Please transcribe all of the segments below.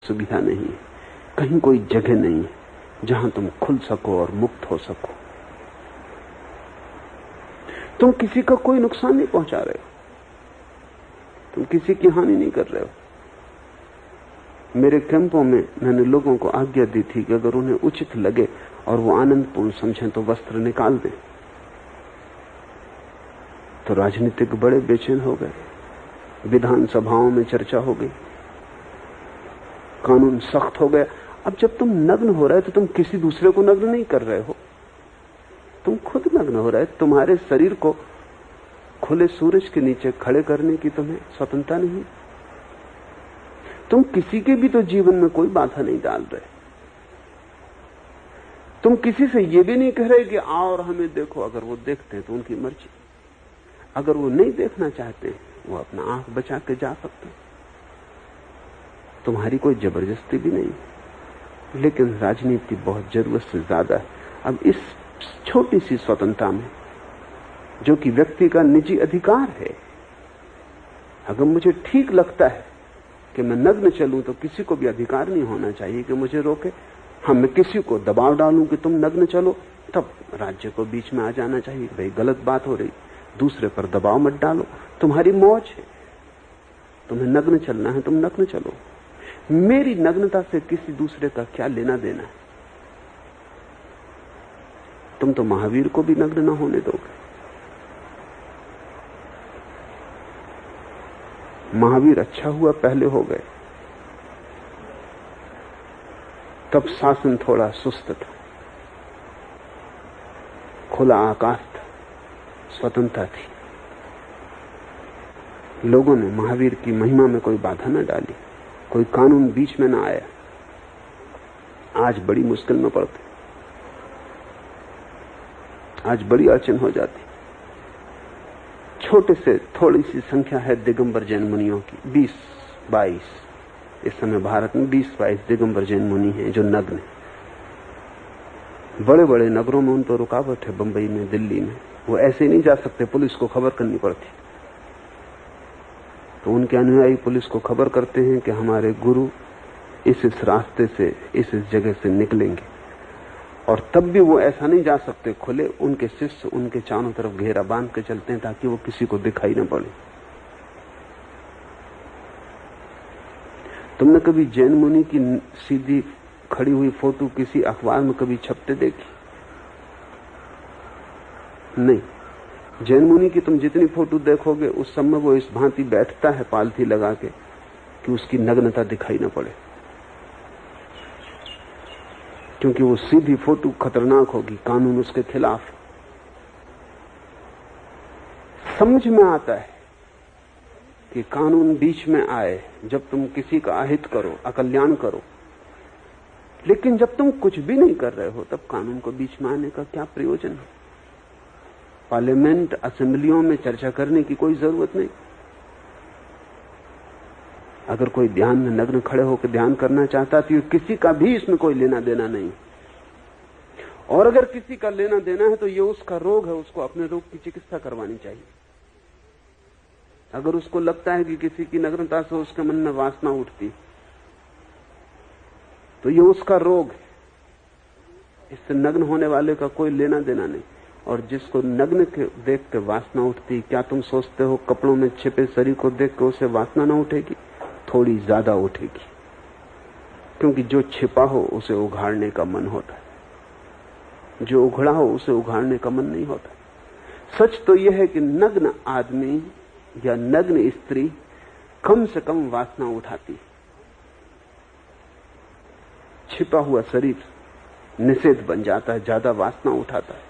सुविधा नहीं है, कहीं कोई जगह नहीं है जहां तुम खुल सको और मुक्त हो सको। तुम किसी का कोई नुकसान नहीं पहुंचा रहे हो, तुम किसी की हानि नहीं कर रहे हो। मेरे कैंपों में मैंने लोगों को आज्ञा दी थी कि अगर उन्हें उचित लगे और वो आनंदपूर्ण समझें तो वस्त्र निकाल दें। तो राजनीतिक बड़े बेचैन हो गए, विधानसभाओं में चर्चा हो गई, कानून सख्त हो गया। अब जब तुम नग्न हो रहे हो तो तुम किसी दूसरे को नग्न नहीं कर रहे हो, तुम खुद नग्न हो रहे हो। तुम्हारे शरीर को खुले सूरज के नीचे खड़े करने की तुम्हें स्वतंत्रता नहीं। तुम किसी के भी तो जीवन में कोई बाधा नहीं डाल रहे। तुम किसी से ये भी नहीं कह रहे कि आओ और हमें देखो। अगर वो देखते हैं तो उनकी मर्जी, अगर वो नहीं देखना चाहते वो अपना आंख बचा के जा सकते। तुम्हारी कोई जबरदस्ती भी नहीं। लेकिन राजनीति बहुत जरूरत से ज्यादा है। अब इस छोटी सी स्वतंत्रता में, जो कि व्यक्ति का निजी अधिकार है, अगर मुझे ठीक लगता है कि मैं नग्न चलूं तो किसी को भी अधिकार नहीं होना चाहिए कि मुझे रोके। हाँ, मैं किसी को दबाव डालूं कि तुम नग्न चलो, तब राज्य को बीच में आ जाना चाहिए, भाई गलत बात हो रही, दूसरे पर दबाव मत डालो, तुम्हारी मौज है, तुम्हें नग्न चलना है, तुम नग्न चलो। मेरी नग्नता से किसी दूसरे का क्या लेना देना है? तुम तो महावीर को भी नग्न न होने दोगे। महावीर अच्छा हुआ पहले हो गए, तब शासन थोड़ा सुस्त था, खुला आकाश था, स्वतंत्रता थी। लोगों ने महावीर की महिमा में कोई बाधा न डाली, कोई कानून बीच में न आया। आज बड़ी मुश्किल में पड़ते, आज बड़ी अड़चन हो जाती। छोटे से थोड़ी सी संख्या है दिगंबर जैन मुनियों की, 20-22। इस समय भारत में 20-22 दिगंबर जैन मुनि हैं जो नग्न हैं। बड़े बड़े नगरों में उन पर रुकावट है, बंबई में, दिल्ली में। वो ऐसे नहीं जा सकते, पुलिस को खबर करनी पड़ती। तो उनके अनुयायी पुलिस को खबर करते हैं कि हमारे गुरु इस रास्ते से, इस जगह से निकलेंगे, और तब भी वो ऐसा नहीं जा सकते खुले। उनके शिष्य उनके चारों तरफ घेरा बांध के चलते हैं ताकि वो किसी को दिखाई न पड़े। तुमने कभी जैन मुनि की सीधी खड़ी हुई फोटो किसी अखबार में कभी छपते देखी? नहीं। जैन मुनि की तुम जितनी फोटो देखोगे उस सब में वो इस भांति बैठता है पालथी लगा के कि उसकी नग्नता दिखाई न पड़े, क्योंकि वो सीधी फोटो खतरनाक होगी, कानून उसके खिलाफ। समझ में आता है कि कानून बीच में आए जब तुम किसी का अहित करो, अकल्याण करो। लेकिन जब तुम कुछ भी नहीं कर रहे हो तब कानून को बीच में आने का क्या प्रयोजन है? पार्लियामेंट, असेंबलियों में चर्चा करने की कोई जरूरत नहीं। अगर कोई ध्यान में नग्न खड़े होकर ध्यान करना चाहता तो किसी का भी इसमें कोई लेना देना नहीं। और अगर किसी का लेना देना है तो ये उसका रोग है, उसको अपने रोग की चिकित्सा करवानी चाहिए। अगर उसको लगता है कि किसी की नग्नता से उसके मन में वासना उठती तो ये उसका रोग है, इससे नग्न होने वाले का कोई लेना देना नहीं। और जिसको नग्न के देख के वासना उठती, क्या तुम सोचते हो कपड़ों में छिपे शरीर को देख के उसे वासना न उठेगी? थोड़ी ज्यादा उठेगी, क्योंकि जो छिपा हो उसे उघाड़ने का मन होता है, जो उघड़ा हो उसे उघाड़ने का मन नहीं होता। सच तो यह है कि नग्न आदमी या नग्न स्त्री कम से कम वासना उठाती। छिपा हुआ शरीर निषेध बन जाता है, ज्यादा वासना उठाता है।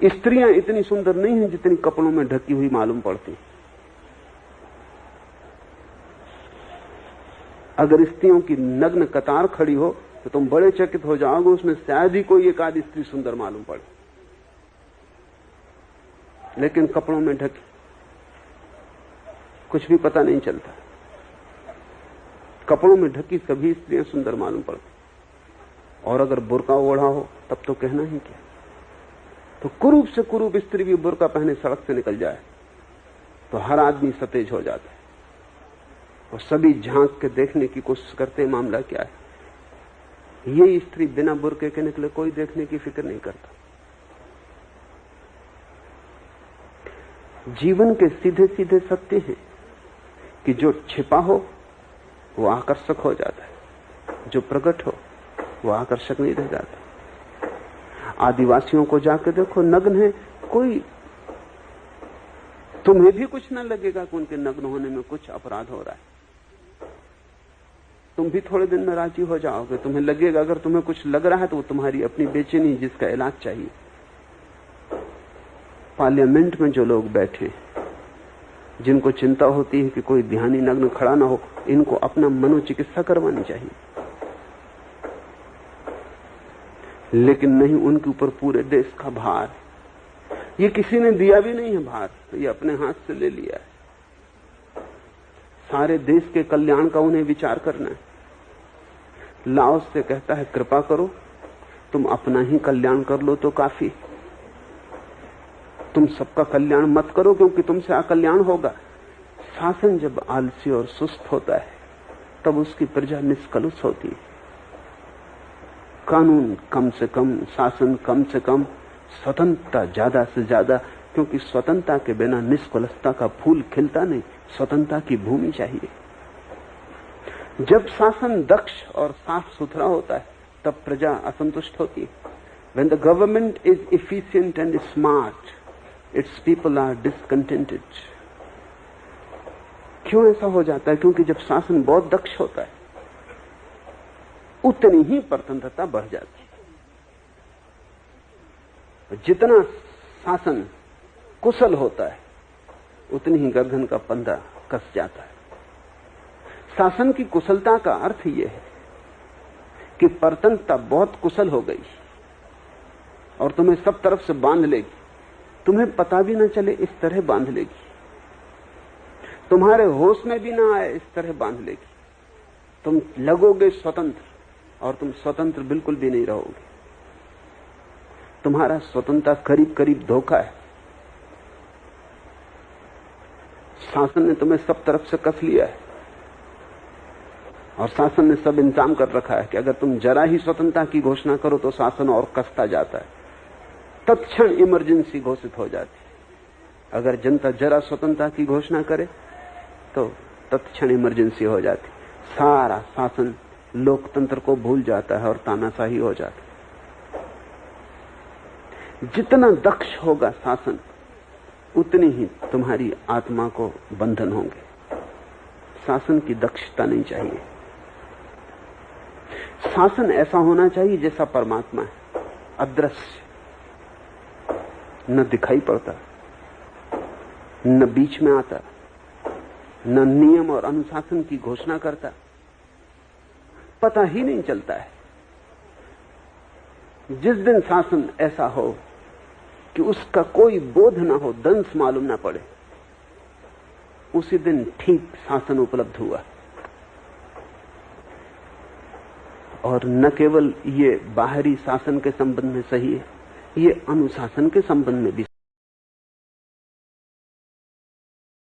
स्त्रियां इतनी सुंदर नहीं हैं जितनी कपड़ों में ढकी हुई मालूम पड़ती। अगर स्त्रियों की नग्न कतार खड़ी हो तो तुम बड़े चकित हो जाओगे, उसमें शायद ही कोई एक आधी स्त्री सुंदर मालूम पड़े। लेकिन कपड़ों में ढकी कुछ भी पता नहीं चलता। कपड़ों में ढकी सभी स्त्रियां सुंदर मालूम पड़ती, और अगर बुर्का ओढ़ा हो तब तो कहना ही क्या। तो कुरूप से कुरूप स्त्री भी बुर्का पहने सड़क से निकल जाए तो हर आदमी सतेज हो जाता है। और सभी झांक के देखने की कोशिश करते हैं मामला क्या है। ये स्त्री बिना बुर्के के निकले कोई देखने की फिक्र नहीं करता। जीवन के सीधे सीधे सत्य हैं कि जो छिपा हो वो आकर्षक हो जाता है, जो प्रकट हो वो आकर्षक नहीं रह जाता। आदिवासियों को जाके देखो, नग्न है, कोई तुम्हें भी कुछ न लगेगा कि उनके नग्न होने में कुछ अपराध हो रहा है। तुम भी थोड़े दिन में राजी हो जाओगे। तुम्हें लगेगा, अगर तुम्हें कुछ लग रहा है तो वो तुम्हारी अपनी बेचैनी जिसका इलाज चाहिए। पार्लियामेंट में जो लोग बैठे, जिनको चिंता होती है कि कोई ध्यानी नग्न खड़ा ना हो, इनको अपना मनोचिकित्सा करवानी चाहिए। लेकिन नहीं, उनके ऊपर पूरे देश का भार। ये किसी ने दिया भी नहीं है भार, तो ये अपने हाथ से ले लिया है। सारे देश के कल्याण का उन्हें विचार करना है। लाओस से कहता है, कृपा करो, तुम अपना ही कल्याण कर लो तो काफी। तुम सबका कल्याण मत करो, क्योंकि तुमसे अकल्याण होगा। शासन जब आलसी और सुस्त होता है तब उसकी प्रजा निष्कलुष होती है। कानून कम से कम, शासन कम से कम, स्वतंत्रता ज्यादा से ज्यादा, क्योंकि स्वतंत्रता के बिना निष्कलुषता का फूल खिलता नहीं। स्वतंत्रता की भूमि चाहिए। जब शासन दक्ष और साफ सुथरा होता है तब प्रजा असंतुष्ट होती है। When the government is efficient and smart, its people are discontented. क्यों ऐसा हो जाता है? क्योंकि जब शासन बहुत दक्ष होता है उतनी ही परतंत्रता बढ़ जाती है। जितना शासन कुशल होता है उतनी ही गर्दन का फंदा कस जाता है। शासन की कुशलता का अर्थ यह है कि परतंत्रता बहुत कुशल हो गई और तुम्हें सब तरफ से बांध लेगी। तुम्हें पता भी न चले इस तरह बांध लेगी। तुम्हारे होश में भी ना आए इस तरह बांध लेगी। तुम लगोगे स्वतंत्र और तुम स्वतंत्र बिल्कुल भी नहीं रहोगे। तुम्हारा स्वतंत्रता करीब करीब धोखा है। शासन ने तुम्हें सब तरफ से कस लिया है और शासन ने सब इंतजाम कर रखा है कि अगर तुम जरा ही स्वतंत्रता की घोषणा करो तो शासन और कसता जाता है। तत्क्षण इमरजेंसी घोषित हो जाती है। अगर जनता जरा स्वतंत्रता की घोषणा करे तो तत्क्षण इमरजेंसी हो जाती। सारा शासन लोकतंत्र को भूल जाता है और तानाशाही हो जाता है। जितना दक्ष होगा शासन उतनी ही तुम्हारी आत्मा को बंधन होंगे। शासन की दक्षता नहीं चाहिए। शासन ऐसा होना चाहिए जैसा परमात्मा है, अदृश्य, न दिखाई पड़ता, न बीच में आता, न नियम और अनुशासन की घोषणा करता, पता ही नहीं चलता है। जिस दिन शासन ऐसा हो कि उसका कोई बोध ना हो, दंश मालूम ना पड़े, उसी दिन ठीक शासन उपलब्ध हुआ। और न केवल ये बाहरी शासन के संबंध में सही है, ये अनुशासन के संबंध में भी